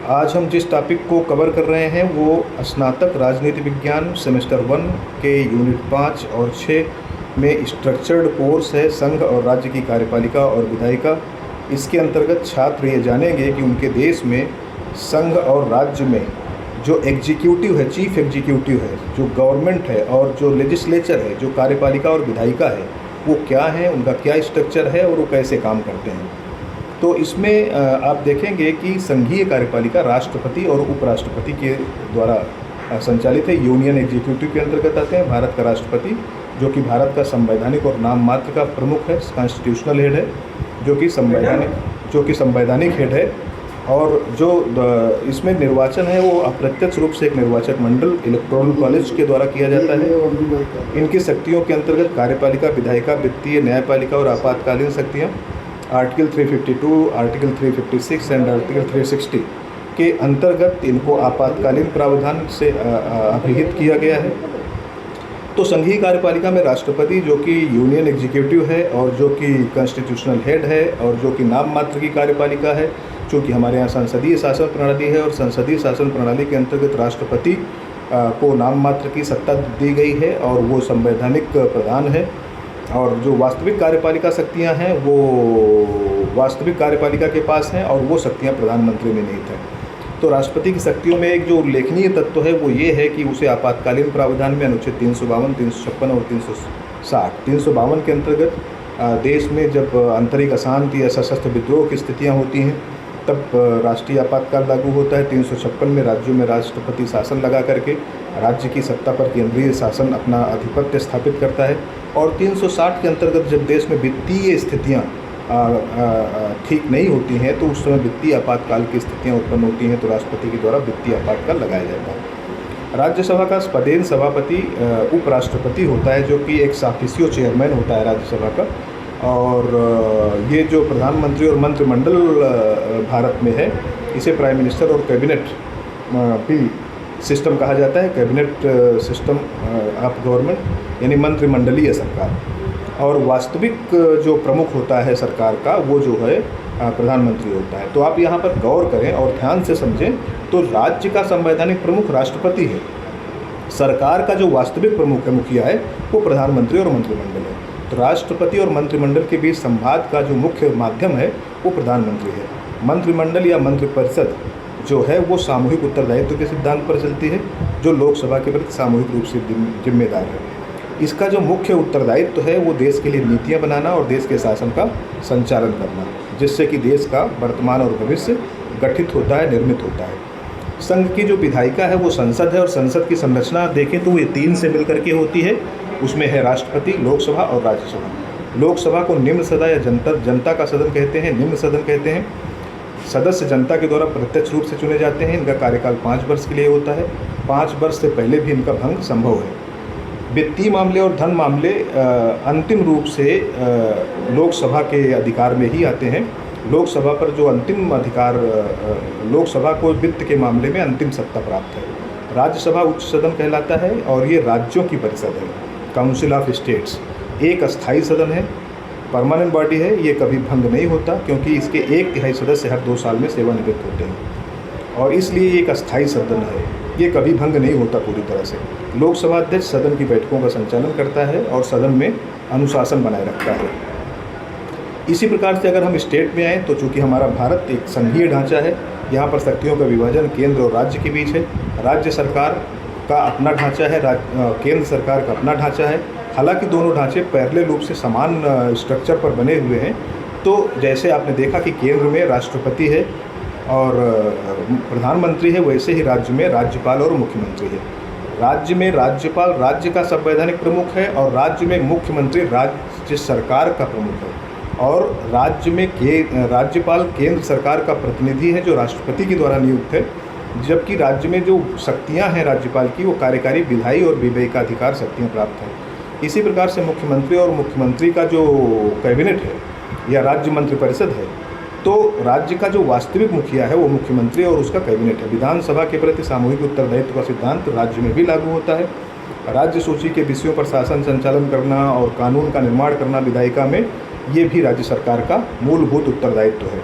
आज हम जिस टॉपिक को कवर कर रहे हैं वो स्नातक राजनीति विज्ञान सेमेस्टर 1 के यूनिट 5 और 6 में स्ट्रक्चर्ड कोर्स है संघ और राज्य की कार्यपालिका और विधायिका। इसके अंतर्गत छात्र ये जानेंगे कि उनके देश में संघ और राज्य में जो एग्जीक्यूटिव है, चीफ एग्जीक्यूटिव है, जो गवर्नमेंट है, और जो लेजिस्लेचर है, जो कार्यपालिका और विधायिका है, वो क्या है, उनका क्या स्ट्रक्चर है और वो कैसे काम करते हैं। तो इसमें आप देखेंगे कि संघीय कार्यपालिका राष्ट्रपति और उपराष्ट्रपति के द्वारा संचालित है। यूनियन एग्जीक्यूटिव के अंतर्गत आते हैं भारत का राष्ट्रपति, जो कि भारत का संवैधानिक और नाम मात्र का प्रमुख है, कॉन्स्टिट्यूशनल हेड है, जो कि संवैधानिक हेड है। और जो इसमें निर्वाचन है वो अप्रत्यक्ष रूप से एक निर्वाचक मंडल इलेक्टोरल कॉलेज के द्वारा किया जाता है। इनकी शक्तियों के अंतर्गत कार्यपालिका, विधायिका, वित्तीय, न्यायपालिका और आपातकालीन शक्तियाँ आर्टिकल 352, आर्टिकल 356 एंड आर्टिकल 360 के अंतर्गत इनको आपातकालीन प्रावधान से अभिहित किया गया है। तो संघीय कार्यपालिका में राष्ट्रपति, जो कि यूनियन एग्जीक्यूटिव है और जो कि कॉन्स्टिट्यूशनल हेड है और जो कि नाम मात्र की कार्यपालिका है, चूँकि हमारे यहाँ संसदीय शासन प्रणाली है और संसदीय शासन प्रणाली के अंतर्गत राष्ट्रपति को नाम मात्र की सत्ता दी गई है और वो संवैधानिक प्रधान है। और जो वास्तविक कार्यपालिका शक्तियां हैं वो वास्तविक कार्यपालिका के पास हैं और वो शक्तियां प्रधानमंत्री में निहित हैं। तो राष्ट्रपति की शक्तियों में एक जो उल्लेखनीय तत्व है वो ये है कि उसे आपातकालीन प्रावधान में अनुच्छेद 352, 356 और 360, 352 के अंतर्गत देश में जब आंतरिक अशांति या सशस्त्र विद्रोह की स्थितियाँ होती हैं तब राष्ट्रीय आपातकाल लागू होता है। 356 में राज्यों में राष्ट्रपति शासन लगा करके राज्य की सत्ता पर केंद्रीय शासन अपना आधिपत्य स्थापित करता है। और 360 के अंतर्गत जब देश में वित्तीय स्थितियाँ ठीक नहीं होती हैं तो उस समय वित्तीय आपातकाल की स्थितियाँ उत्पन्न होती हैं तो राष्ट्रपति के द्वारा वित्तीय आपातकाल लगाया जाता है। राज्यसभा का पदेन सभापति उपराष्ट्रपति होता है, जो कि एक साफिसियो चेयरमैन होता है राज्यसभा का। और ये जो प्रधानमंत्री और मंत्रिमंडल भारत में है, इसे प्राइम मिनिस्टर और कैबिनेट भी सिस्टम कहा जाता है, कैबिनेट सिस्टम ऑफ गवर्नमेंट, यानी मंत्रिमंडलीय सरकार। और वास्तविक जो प्रमुख होता है सरकार का वो जो है प्रधानमंत्री होता है। तो आप यहाँ पर गौर करें और ध्यान से समझें तो राज्य का संवैधानिक प्रमुख राष्ट्रपति है, सरकार का जो वास्तविक प्रमुख है, मुखिया है, वो प्रधानमंत्री और मंत्रिमंडल है। तो राष्ट्रपति और मंत्रिमंडल के बीच संवाद का जो मुख्य माध्यम है वो प्रधानमंत्री है। मंत्रिमंडल या मंत्रिपरिषद जो है वो सामूहिक उत्तरदायित्व के सिद्धांत पर चलती है, जो लोकसभा के प्रति सामूहिक रूप से जिम्मेदार है। इसका जो मुख्य उत्तरदायित्व है वो देश के लिए नीतियां बनाना और देश के शासन का संचालन करना, जिससे कि देश का वर्तमान और भविष्य गठित होता है, निर्मित होता है। संघ की जो विधायिका है वो संसद है और संसद की संरचना देखें तो ये 3 से मिलकर के होती है। उसमें है राष्ट्रपति, लोकसभा और राज्यसभा। लोकसभा को निम्न सदन या जनता का सदन कहते हैं, निम्न सदन कहते हैं। सदस्य जनता के द्वारा प्रत्यक्ष रूप से चुने जाते हैं। इनका कार्यकाल 5 वर्ष के लिए होता है। 5 वर्ष से पहले भी इनका भंग संभव है। वित्तीय मामले और धन मामले अंतिम रूप से लोकसभा के अधिकार में ही आते हैं। लोकसभा पर जो अंतिम अधिकार, लोकसभा को वित्त के मामले में अंतिम सत्ता प्राप्त है। राज्यसभा उच्च सदन कहलाता है और ये राज्यों की परिषद है, काउंसिल ऑफ स्टेट्स। एक अस्थायी सदन है, परमानेंट बॉडी है, ये कभी भंग नहीं होता क्योंकि इसके 1/3 सदस्य हर 2 साल में सेवानिवृत्त होते हैं और इसलिए ये एक अस्थायी सदन है, ये कभी भंग नहीं होता पूरी तरह से। लोकसभा अध्यक्ष सदन की बैठकों का संचालन करता है और सदन में अनुशासन बनाए रखता है। इसी प्रकार से अगर हम स्टेट में आएँ तो चूँकि हमारा भारत एक संघीय ढांचा है, यहाँ पर शक्तियों का विभाजन केंद्र और राज्य के बीच है। राज्य सरकार का अपना ढांचा है, केंद्र सरकार का अपना ढांचा है। हालांकि दोनों ढांचे पैरेलल रूप से समान स्ट्रक्चर पर बने हुए हैं। तो जैसे आपने देखा कि केंद्र में राष्ट्रपति है और प्रधानमंत्री है, वैसे ही राज्य में राज्यपाल और मुख्यमंत्री है। राज्य में राज्यपाल राज्य का संवैधानिक प्रमुख है और राज्य में मुख्यमंत्री राज्य सरकार का प्रमुख है और राज्य में राज्यपाल केंद्र सरकार का प्रतिनिधि है जो राष्ट्रपति के द्वारा नियुक्त है। जबकि राज्य में जो शक्तियां हैं राज्यपाल की वो कार्यकारी, विधायी और विवेकाधिकार शक्तियां प्राप्त हैं। इसी प्रकार से मुख्यमंत्री और मुख्यमंत्री का जो कैबिनेट है या राज्य मंत्रिपरिषद है, तो राज्य का जो वास्तविक मुखिया है वो मुख्यमंत्री और उसका कैबिनेट है। विधानसभा के प्रति सामूहिक उत्तरदायित्व का सिद्धांत राज्य में भी लागू होता है। राज्य सूची के विषयों पर शासन संचालन करना और कानून का निर्माण करना विधायिका में, ये भी राज्य सरकार का मूलभूत उत्तरदायित्व है।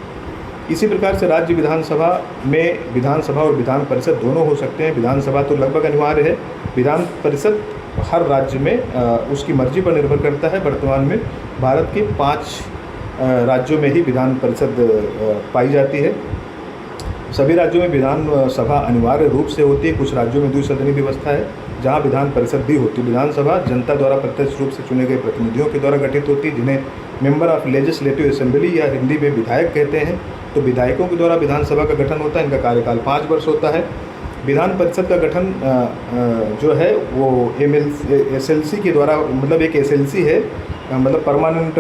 इसी प्रकार से राज्य विधानसभा में विधानसभा और विधान परिषद दोनों हो सकते हैं। विधानसभा तो लगभग अनिवार्य है, विधान परिषद हर राज्य में उसकी मर्जी पर निर्भर करता है। वर्तमान में भारत के 5 राज्यों में ही विधान परिषद पाई जाती है। सभी राज्यों में विधानसभा अनिवार्य रूप से होती है। कुछ राज्यों में द्विसदनीय व्यवस्था है जहां विधान परिषद भी होती है। विधानसभा जनता द्वारा प्रत्यक्ष रूप से चुने गए प्रतिनिधियों के द्वारा गठित होती है, जिन्हें मेंबर ऑफ लेजिस्लेटिव असेंबली या हिंदी में विधायक कहते हैं। तो विधायकों के द्वारा विधानसभा का गठन होता है। इनका कार्यकाल 5 वर्ष होता है। विधान परिषद का गठन जो है वो SLC के द्वारा, मतलब एक SLC है, मतलब परमानेंट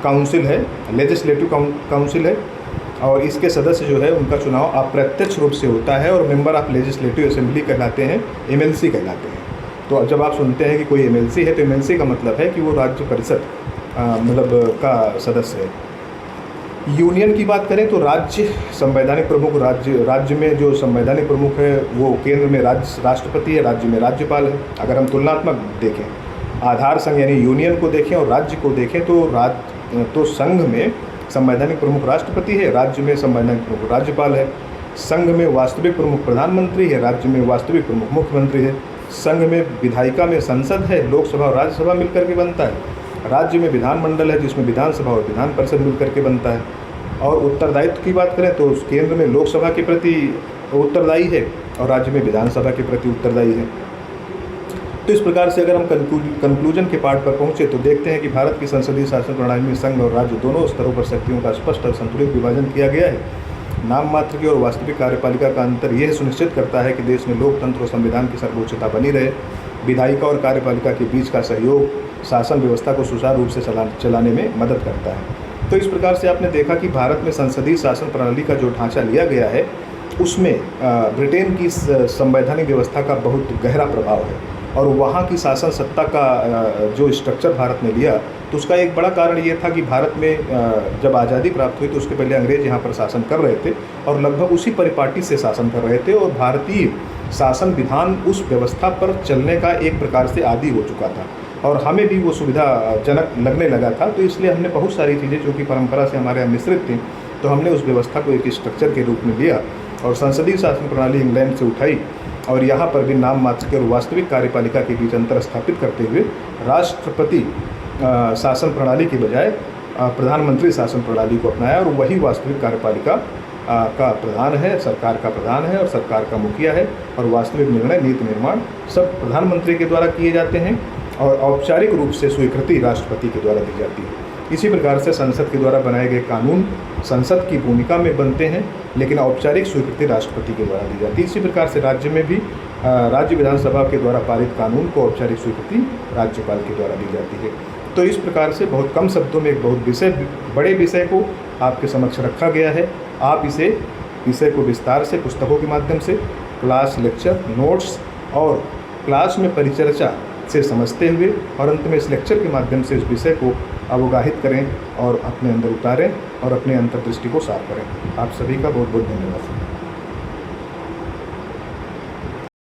काउंसिल है, लेजिस्लेटिव काउंसिल है, और इसके सदस्य जो है उनका चुनाव अप्रत्यक्ष रूप से होता है और मेंबर ऑफ लेजिस्लेटिव असेंबली कहलाते हैं, MLC कहलाते हैं। तो जब आप सुनते हैं कि कोई MLC है तो MLC का मतलब है कि वो राज्य परिषद मतलब का सदस्य है। यूनियन की बात करें तो राज्य संवैधानिक प्रमुख, राज्य में जो संवैधानिक प्रमुख है वो केंद्र में राष्ट्रपति है, राज्य में राज्यपाल है। अगर हम तुलनात्मक देखें, आधार संघ यानी यूनियन को देखें और राज्य को देखें तो संघ में संवैधानिक प्रमुख राष्ट्रपति है, राज्य में संवैधानिक प्रमुख राज्यपाल है। संघ में वास्तविक प्रमुख प्रधानमंत्री है, राज्य में वास्तविक प्रमुख मुख्यमंत्री है। संघ में विधायिका में संसद है, लोकसभा और राज्यसभा मिलकर के बनता है। राज्य में विधानमंडल है जिसमें विधानसभा और विधान परिषद मिलकर के बनता है। और उत्तरदायित्व की बात करें तो केंद्र में लोकसभा के प्रति उत्तरदायी है और राज्य में विधानसभा के प्रति उत्तरदायी है। तो इस प्रकार से अगर हम कंक्लूजन के पार्ट पर पहुंचे तो देखते हैं कि भारत की संसदीय शासन प्रणाली में संघ और राज्य दोनों स्तरों पर शक्तियों का स्पष्ट और संतुलित विभाजन किया गया है। नाम मात्र की और वास्तविक कार्यपालिका का अंतर यह सुनिश्चित करता है कि देश में लोकतंत्र और संविधान की सर्वोच्चता बनी रहे। विधायिका और कार्यपालिका के बीच का सहयोग शासन व्यवस्था को सुचारू रूप से चलाने में मदद करता है। तो इस प्रकार से आपने देखा कि भारत में संसदीय शासन प्रणाली का जो ढांचा लिया गया है उसमें ब्रिटेन की संवैधानिक व्यवस्था का बहुत गहरा प्रभाव है। और वहाँ की शासन सत्ता का जो स्ट्रक्चर भारत ने लिया तो उसका एक बड़ा कारण ये था कि भारत में जब आज़ादी प्राप्त हुई तो उसके पहले अंग्रेज यहाँ पर शासन कर रहे थे और लगभग उसी परिपाटी से शासन कर रहे थे, और भारतीय शासन विधान उस व्यवस्था पर चलने का एक प्रकार से आदी हो चुका था और हमें भी वो सुविधाजनक लगने लगा था। तो इसलिए हमने बहुत सारी चीज़ें जो कि परंपरा से हमारे यहाँ मिश्रित थी तो हमने उस व्यवस्था को एक स्ट्रक्चर के रूप में लिया और संसदीय शासन प्रणाली इंग्लैंड से उठाई और यहाँ पर भी नाम मात्र के और वास्तविक कार्यपालिका के बीच अंतर स्थापित करते हुए राष्ट्रपति शासन प्रणाली के बजाय प्रधानमंत्री शासन प्रणाली को अपनाया और वही वास्तविक कार्यपालिका का प्रधान है, सरकार का प्रधान है और सरकार का मुखिया है, और वास्तविक निर्णय नीति निर्माण सब प्रधानमंत्री के द्वारा किए जाते हैं और औपचारिक रूप से स्वीकृति राष्ट्रपति के द्वारा दी जाती है। इसी प्रकार से संसद के द्वारा बनाए गए कानून संसद की भूमिका में बनते हैं लेकिन औपचारिक स्वीकृति राष्ट्रपति के द्वारा दी जाती है। इसी प्रकार से राज्य में भी राज्य विधानसभा के द्वारा पारित कानून को औपचारिक स्वीकृति राज्यपाल के द्वारा दी जाती है। तो इस प्रकार से बहुत कम शब्दों में एक बहुत बड़े विषय को आपके समक्ष रखा गया है। आप इसे विषय को विस्तार से पुस्तकों के माध्यम से, क्लास लेक्चर नोट्स और क्लास में परिचर्चा से समझते हुए और अंत में इस लेक्चर के माध्यम से इस विषय को अवगाहित करें और अपने अंदर उतारें और अपने अंतर्दृष्टि को साफ करें। आप सभी का बहुत बहुत धन्यवाद।